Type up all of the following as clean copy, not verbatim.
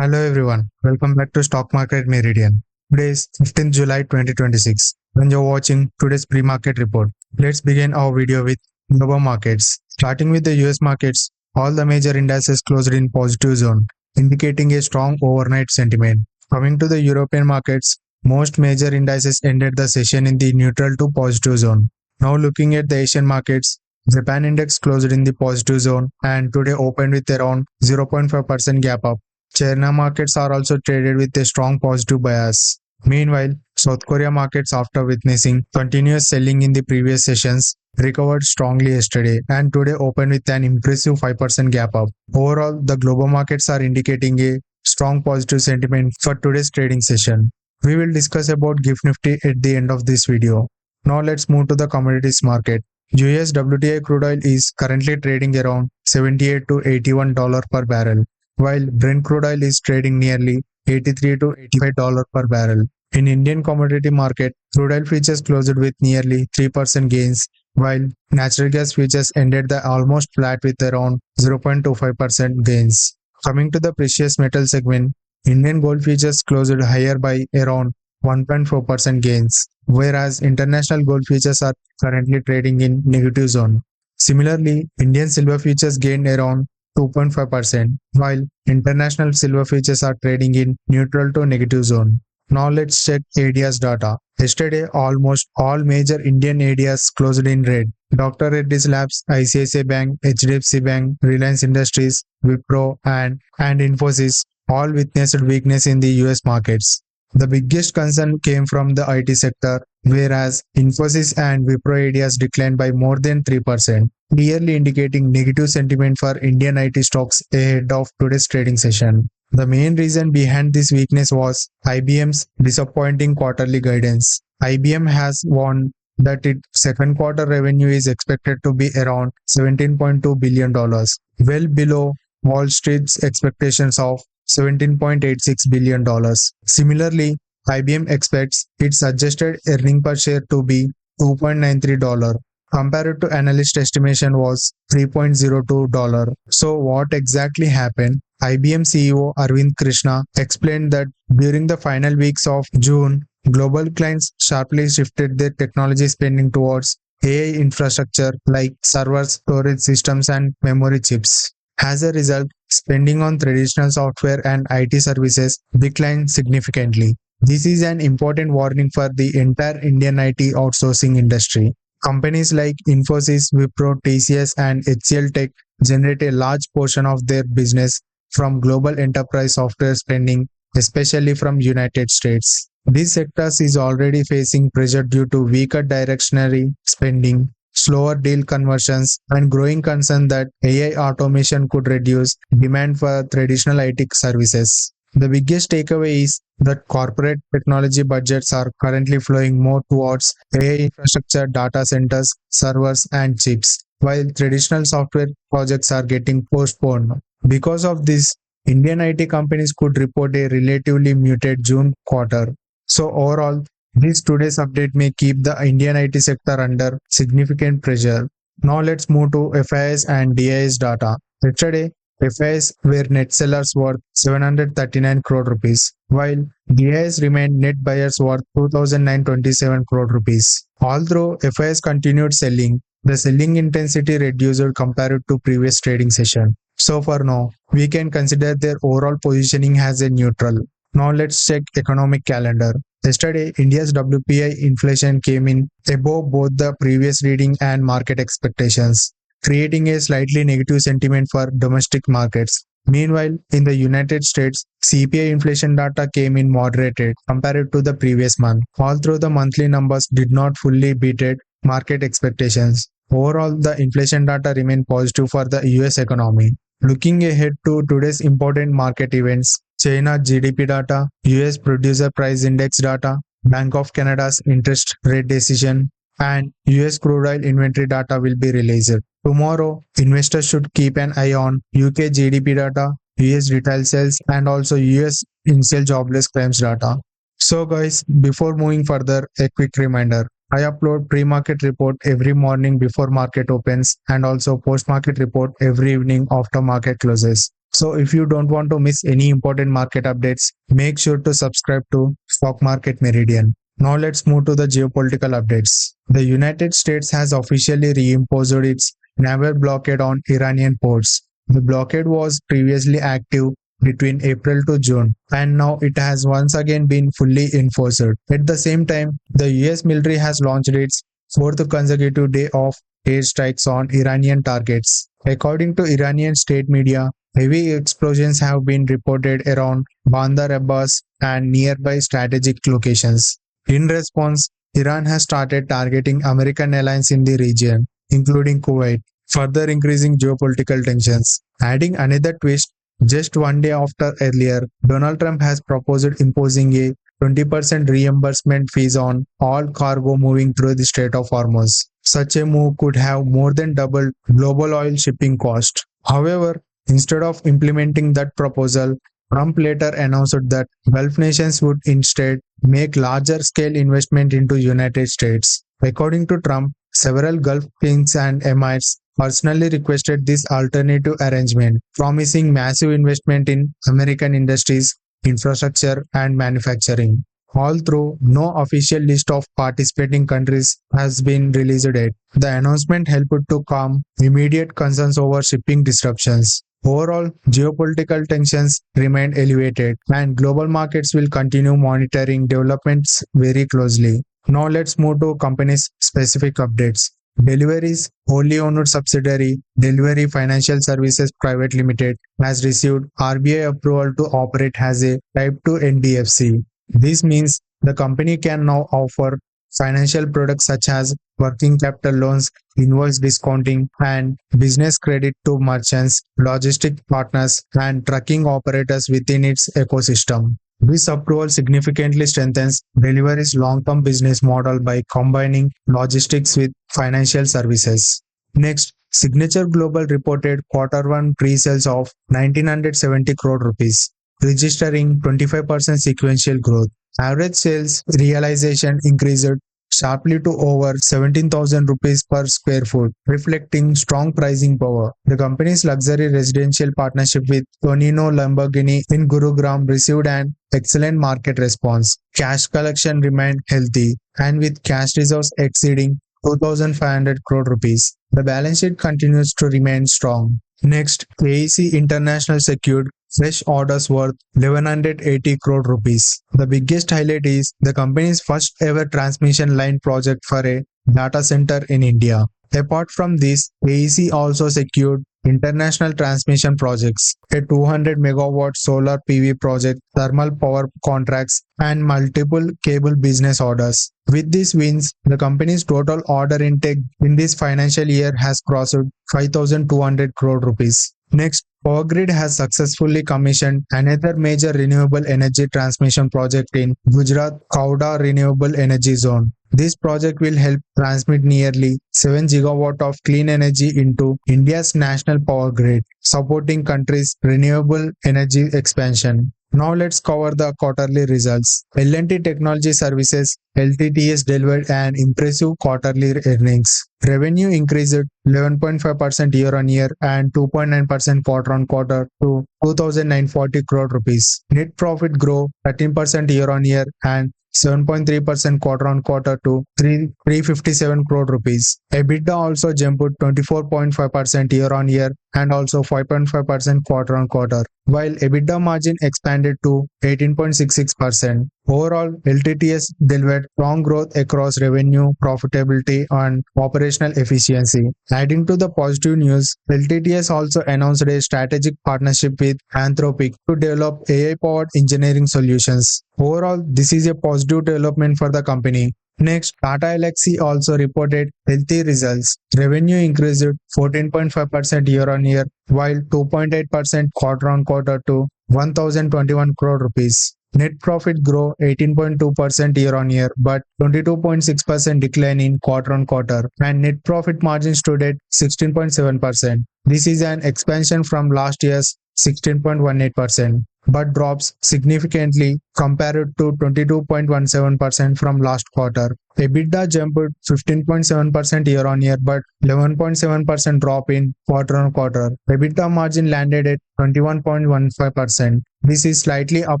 Hello everyone, welcome back to Stock Market Meridian. Today is 15th July 2026. When you're watching today's pre-market report, let's begin our video with global markets. Starting with the US markets, all the major indices closed in positive zone, indicating a strong overnight sentiment. Coming to the European markets, most major indices ended the session in the neutral to positive zone. Now looking at the Asian markets, Japan index closed in the positive zone and today opened with around 0.5% gap up. China markets are also traded with a strong positive bias. Meanwhile, South Korea markets, after witnessing continuous selling in the previous sessions, recovered strongly yesterday and today opened with an impressive 5% gap up. Overall, the global markets are indicating a strong positive sentiment for today's trading session. We will discuss about GIFT Nifty at the end of this video. Now let's move to the commodities market. US WTI crude oil is currently trading around $78 to $81 per barrel, while Brent crude oil is trading nearly $83 to $85 per barrel. In Indian commodity market, crude oil futures closed with nearly 3% gains, while natural gas futures ended the almost flat with around 0.25% gains. Coming to the precious metal segment, Indian gold futures closed higher by around 1.4% gains, whereas international gold futures are currently trading in negative zone. Similarly, Indian silver futures gained around 2.5%, while international silver futures are trading in neutral to negative zone. Now let's check ADR's data. Yesterday, almost all major Indian ADRs closed in red. Dr. Reddy's Labs, ICICI Bank, HDFC Bank, Reliance Industries, Wipro, and Infosys all witnessed weakness in the US markets. The biggest concern came from the IT sector, whereas Infosys and Wipro ADRs declined by more than 3%, clearly indicating negative sentiment for Indian IT stocks ahead of today's trading session. The main reason behind this weakness was IBM's disappointing quarterly guidance. IBM has warned that its second quarter revenue is expected to be around $17.2 billion, well below Wall Street's expectations of $17.86 billion. Similarly, IBM expects its adjusted earning per share to be $2.93, compared to analyst estimation was $3.02. So what exactly happened? IBM CEO Arvind Krishna explained that during the final weeks of June, global clients sharply shifted their technology spending towards AI infrastructure like servers, storage systems, and memory chips. As a result, spending on traditional software and IT services declined significantly. This is an important warning for the entire Indian IT outsourcing industry. Companies like Infosys, Wipro, TCS, and HCL Tech generate a large portion of their business from global enterprise software spending, especially from United States. These sectors is already facing pressure due to weaker directionary spending, slower deal conversions, and growing concern that AI automation could reduce demand for traditional IT services. The biggest takeaway is that corporate technology budgets are currently flowing more towards AI infrastructure, data centers, servers, and chips, while traditional software projects are getting postponed. Because of this, Indian IT companies could report a relatively muted June quarter. So overall, this today's update may keep the Indian IT sector under significant pressure. Now let's move to FIIs and DIIs data. Yesterday, FIIs were net sellers worth 739 crore rupees, while DIIs remained net buyers worth 2,927 crore rupees. Although FIIs continued selling, the selling intensity reduced compared to previous trading session. So for now, we can consider their overall positioning as a neutral. Now let's check economic calendar. Yesterday, India's WPI inflation came in above both the previous reading and market expectations, creating a slightly negative sentiment for domestic markets. Meanwhile, in the United States, CPI inflation data came in moderated compared to the previous month, although the monthly numbers did not fully beat market expectations. Overall, the inflation data remained positive for the US economy. Looking ahead to today's important market events, China GDP data, US Producer Price Index data, Bank of Canada's interest rate decision, and US crude oil inventory data will be released. Tomorrow, investors should keep an eye on UK GDP data, US retail sales, and also US initial jobless claims data. So guys, before moving further, a quick reminder. I upload pre-market report every morning before market opens and also post-market report every evening after market closes. So if you don't want to miss any important market updates, make sure to subscribe to Stock Market Meridian. Now let's move to the geopolitical updates. The United States has officially reimposed its naval blockade on Iranian ports. The blockade was previously active between April to June, and now it has once again been fully enforced. At the same time, the US military has launched its fourth consecutive day of airstrikes on Iranian targets. According to Iranian state media, heavy explosions have been reported around Bandar Abbas and nearby strategic locations. In response, Iran has started targeting American allies in the region, including Kuwait, further increasing geopolitical tensions. Adding another twist, just one day after earlier, Donald Trump has proposed imposing a 20% reimbursement fees on all cargo moving through the Strait of Hormuz. Such a move could have more than doubled global oil shipping cost. However, instead of implementing that proposal, Trump later announced that Gulf nations would instead make larger scale investment into United States. According to Trump, several Gulf kings and emirs personally requested this alternative arrangement, promising massive investment in American industries, infrastructure, and manufacturing. Although no official list of participating countries has been released yet, the announcement helped to calm immediate concerns over shipping disruptions. Overall, geopolitical tensions remain elevated, and global markets will continue monitoring developments very closely. Now let's move to companies' specific updates. Delhivery's wholly owned subsidiary, Delhivery Financial Services Private Limited, has received RBI approval to operate as a Type 2 NBFC. This means the company can now offer financial products such as working capital loans, invoice discounting, and business credit to merchants, logistic partners, and trucking operators within its ecosystem. This approval significantly strengthens Delhivery's long-term business model by combining logistics with financial services. Next, Signature Global reported Q1 pre-sales of 1970 crore rupees, registering 25% sequential growth. Average sales realization increased sharply to over 17,000 rupees per square foot, reflecting strong pricing power. The company's luxury residential partnership with Tonino Lamborghini in Gurugram received an excellent market response. Cash collection remained healthy, and with cash reserves exceeding 2,500 crore rupees, the balance sheet continues to remain strong. Next, KEC International secured fresh orders worth 1180 crore rupees. The biggest highlight is the company's first ever transmission line project for a data center in India. Apart from this, KEC also secured international transmission projects, a 200 megawatt solar PV project, thermal power contracts, and multiple cable business orders. With these wins, the company's total order intake in this financial year has crossed 5,200 crore rupees. Next, Power Grid has successfully commissioned another major renewable energy transmission project in Gujarat Khavda Renewable Energy Zone. This project will help transmit nearly 7 gigawatt of clean energy into India's national power grid, supporting country's renewable energy expansion. Now let's cover the quarterly results. L&T Technology Services LTTS delivered an impressive quarterly earnings. Revenue increased 11.5% year-on-year and 2.9% quarter-on-quarter to 2,940 crore rupees. Net profit grew 13% year-on-year and 7.3% quarter-on-quarter to 357 crore rupees. EBITDA also jumped 24.5% year-on-year and also 5.5% quarter-on-quarter, while EBITDA margin expanded to 18.66%. Overall, LTTS delivered strong growth across revenue, profitability, and operational efficiency. Adding to the positive news, LTTS also announced a strategic partnership with Anthropic to develop AI-powered engineering solutions. Overall, this is a positive development for the company. Next, Tata Elxsi also reported healthy results. Revenue increased 14.5% year-on-year, while 2.8% quarter-on-quarter to 1,021 crore rupees. Net profit grew 18.2% year-on-year, but 22.6% decline in quarter-on-quarter, and net profit margin stood at 16.7%. This is an expansion from last year's 16.18%. but drops significantly compared to 22.17% from last quarter. EBITDA jumped 15.7% year-on-year, but 11.7% drop in quarter-on-quarter. EBITDA margin landed at 21.15%. This is slightly up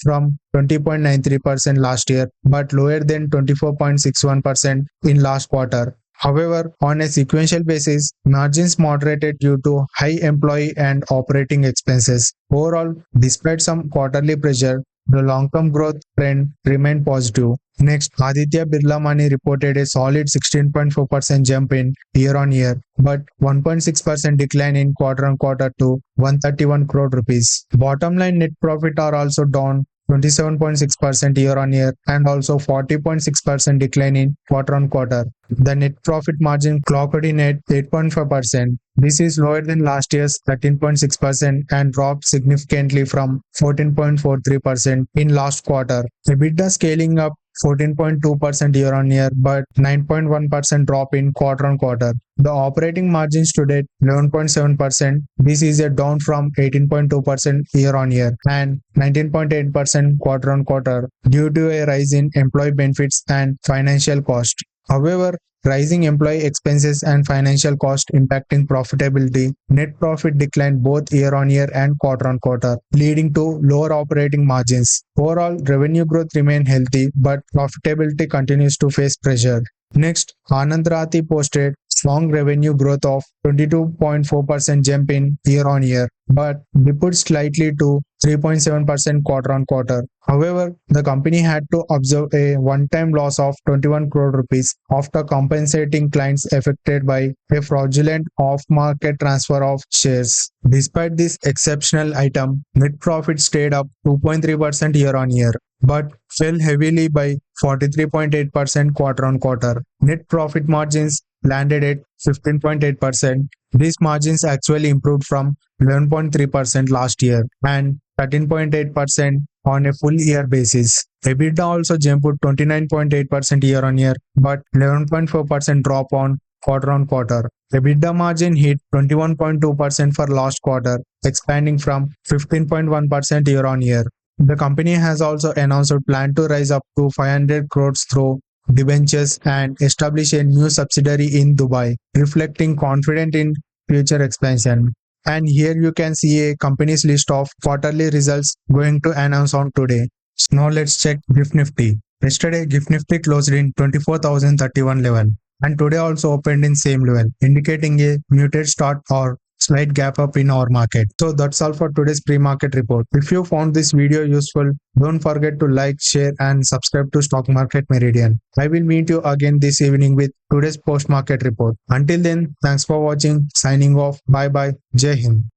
from 20.93% last year, but lower than 24.61% in last quarter. However, on a sequential basis, margins moderated due to high employee and operating expenses. Overall, despite some quarterly pressure, the long-term growth trend remained positive. Next, Aditya Birla Money reported a solid 16.4% jump in year-on-year, but 1.6% decline in quarter-on-quarter to 131 crore rupees. Bottom line net profit are also down 27.6% year-on-year and also 40.6% decline in quarter-on-quarter. The net profit margin clocked in at 8.5%. This is lower than last year's 13.6% and dropped significantly from 14.43% in last quarter. EBITDA scaling up 14.2% year-on-year, but 9.1% drop in quarter-on-quarter. The operating margin stood at 11.7%. This is a down from 18.2% year-on-year and 19.8% quarter-on-quarter due to a rise in employee benefits and financial cost. However, rising employee expenses and financial cost impacting profitability, net profit declined both year-on-year and quarter-on-quarter, leading to lower operating margins. Overall, revenue growth remained healthy, but profitability continues to face pressure. Next, Anand Rathi posted strong revenue growth of 22.4% jump in year-on-year, but dipped slightly to 3.7% quarter-on-quarter. However, the company had to observe a one-time loss of 21 crore rupees after compensating clients affected by a fraudulent off-market transfer of shares. Despite this exceptional item, net profit stayed up 2.3% year-on-year, but fell heavily by 43.8% quarter-on-quarter. Net profit margins landed at 15.8%. These margins actually improved from 11.3% last year and 13.8% on a full year basis. EBITDA also jumped 29.8% year-on-year, but 11.4% drop on quarter-on-quarter. EBITDA margin hit 21.2% for last quarter, expanding from 15.1% year-on-year. The company has also announced a plan to raise up to 500 crores through debentures and establish a new subsidiary in Dubai, reflecting confidence in future expansion. And here you can see a company's list of quarterly results going to announce on today. Now let's check GIFT Nifty. Yesterday, GIFT Nifty closed in 24,031 level and today also opened in same level, indicating a muted start or slight gap up in our market. So that's all for today's pre-market report. If you found this video useful, don't forget to like, share and subscribe to Stock Market Meridian. I will meet you again this evening with today's post-market report. Until then, thanks for watching. Signing off. Bye bye. Jai Hind.